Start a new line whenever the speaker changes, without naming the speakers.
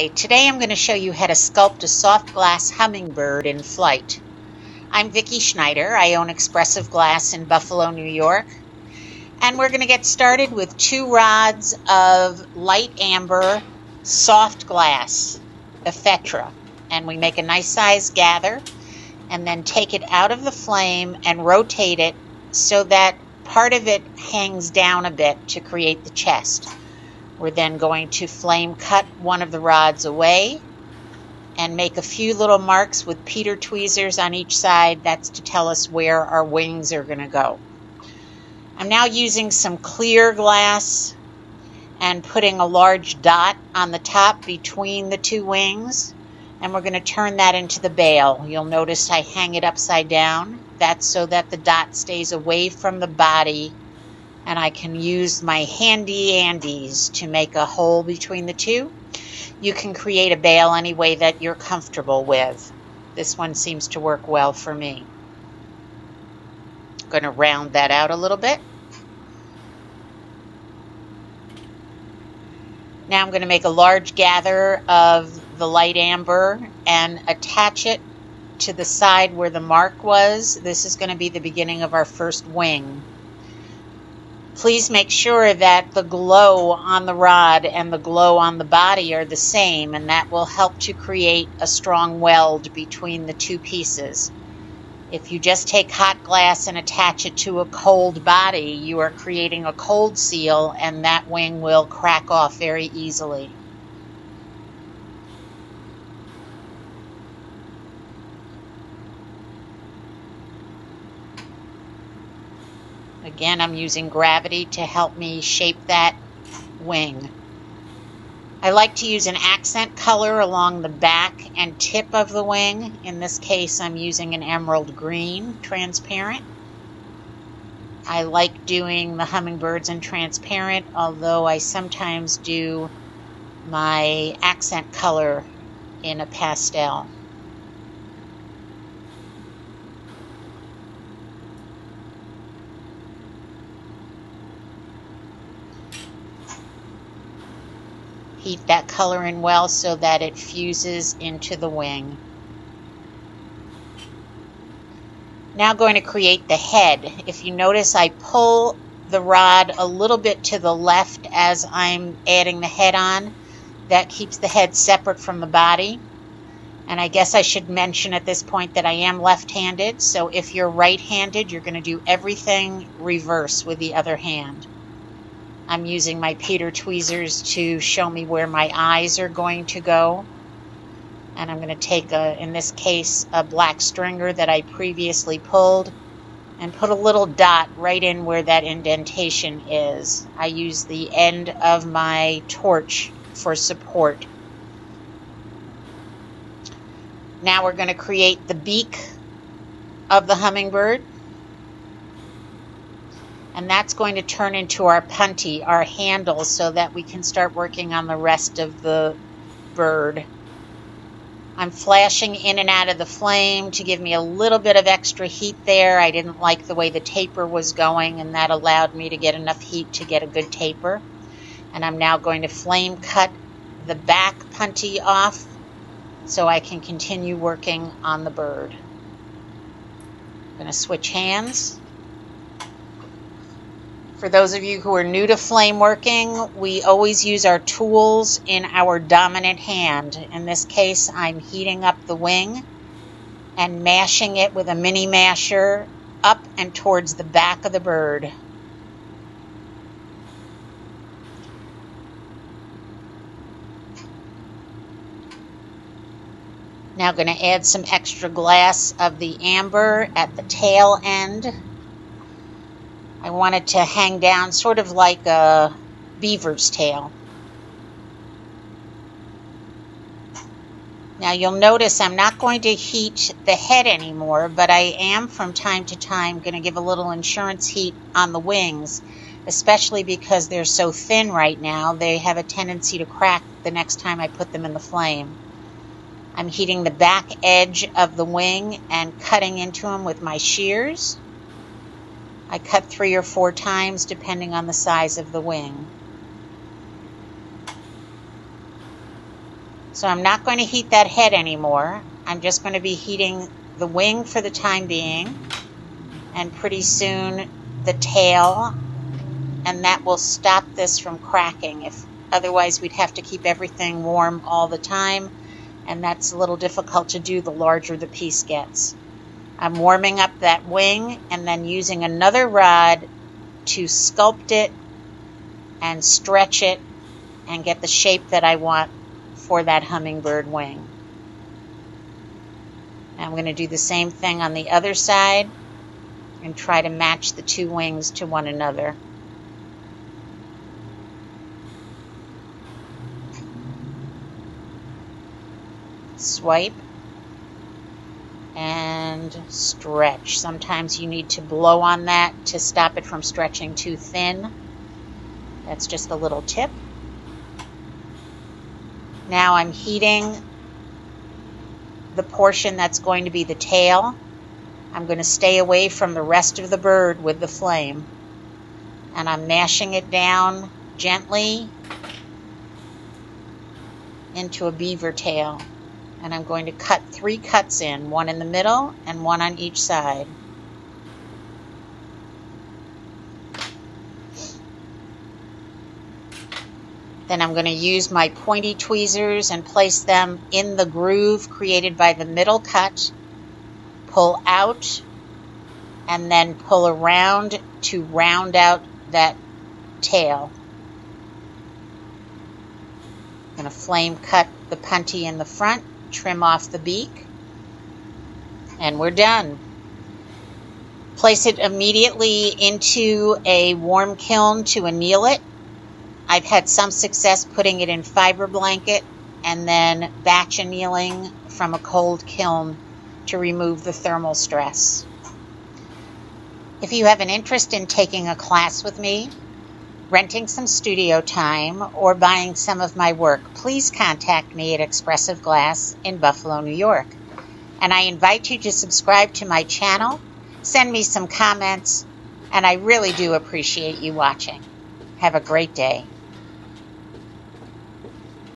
Hi, today I'm going to show you how to sculpt a soft glass hummingbird in flight. I'm Vicki Schneider. I own Expressive Glass in Buffalo, New York. And we're going to get started with 2 rods of light amber soft glass, ephedra. And we make a nice size gather and then take it out of the flame and rotate it so that part of it hangs down a bit to create the chest. We're then going to flame cut one of the rods away and make a few little marks with Peter tweezers on each side. That's to tell us where our wings are going to go. I'm now using some clear glass and putting a large dot on the top between the 2 wings, and we're going to turn that into the bail. You'll notice I hang it upside down. That's so that the dot stays away from the body, and I can use my handy andies to make a hole between the 2. You can create a bail any way that you're comfortable with. This one seems to work well for me. I'm going to round that out a little bit. Now I'm going to make a large gather of the light amber and attach it to the side where the mark was. This is going to be the beginning of our first wing. Please make sure that the glow on the rod and the glow on the body are the same, and that will help to create a strong weld between the 2 pieces. If you just take hot glass and attach it to a cold body, you are creating a cold seal, and that wing will crack off very easily. Again, I'm using gravity to help me shape that wing. I like to use an accent color along the back and tip of the wing. In this case, I'm using an emerald green transparent. I like doing the hummingbirds in transparent, although I sometimes do my accent color in a pastel. Heat that color in well so that it fuses into the wing. Now going to create the head. If you notice, I pull the rod a little bit to the left as I'm adding the head on. That keeps the head separate from the body. And I guess I should mention at this point that I am left-handed, so if you're right-handed, you're going to do everything reverse with the other hand. I'm using my Peter tweezers to show me where my eyes are going to go. And I'm going to take, in this case, a black stringer that I previously pulled and put a little dot right in where that indentation is. I use the end of my torch for support. Now we're going to create the beak of the hummingbird. And that's going to turn into our punty, our handle, so that we can start working on the rest of the bird. I'm flashing in and out of the flame to give me a little bit of extra heat there. I didn't like the way the taper was going, and that allowed me to get enough heat to get a good taper. And I'm now going to flame cut the back punty off so I can continue working on the bird. I'm going to switch hands. For those of you who are new to flame working, we always use our tools in our dominant hand. In this case, I'm heating up the wing and mashing it with a mini masher up and towards the back of the bird. Now I'm going to add some extra glass of the amber at the tail end. I want it to hang down sort of like a beaver's tail. Now you'll notice I'm not going to heat the head anymore, but I am from time to time going to give a little insurance heat on the wings, especially because they're so thin right now. They have a tendency to crack the next time I put them in the flame. I'm heating the back edge of the wing and cutting into them with my shears. I cut 3 or 4 times depending on the size of the wing. So I'm not going to heat that head anymore. I'm just going to be heating the wing for the time being, and pretty soon the tail, and that will stop this from cracking. Otherwise we'd have to keep everything warm all the time, and that's a little difficult to do the larger the piece gets. I'm warming up that wing and then using another rod to sculpt it and stretch it and get the shape that I want for that hummingbird wing. I'm going to do the same thing on the other side and try to match the two wings to one another. Swipe and stretch. Sometimes you need to blow on that to stop it from stretching too thin. That's just a little tip. Now I'm heating the portion that's going to be the tail. I'm going to stay away from the rest of the bird with the flame. And I'm mashing it down gently into a beaver tail. And I'm going to cut 3 cuts in, one in the middle and one on each side. Then I'm going to use my pointy tweezers and place them in the groove created by the middle cut, pull out, and then pull around to round out that tail. I'm going to flame cut the punty in the front, trim off the beak, and we're done. Place it immediately into a warm kiln to anneal it. I've had some success putting it in fiber blanket and then batch annealing from a cold kiln to remove the thermal stress. If you have an interest in taking a class with me, renting some studio time, or buying some of my work, please contact me at Expressive Glass in Buffalo, New York. And I invite you to subscribe to my channel, send me some comments, and I really do appreciate you watching. Have a great day.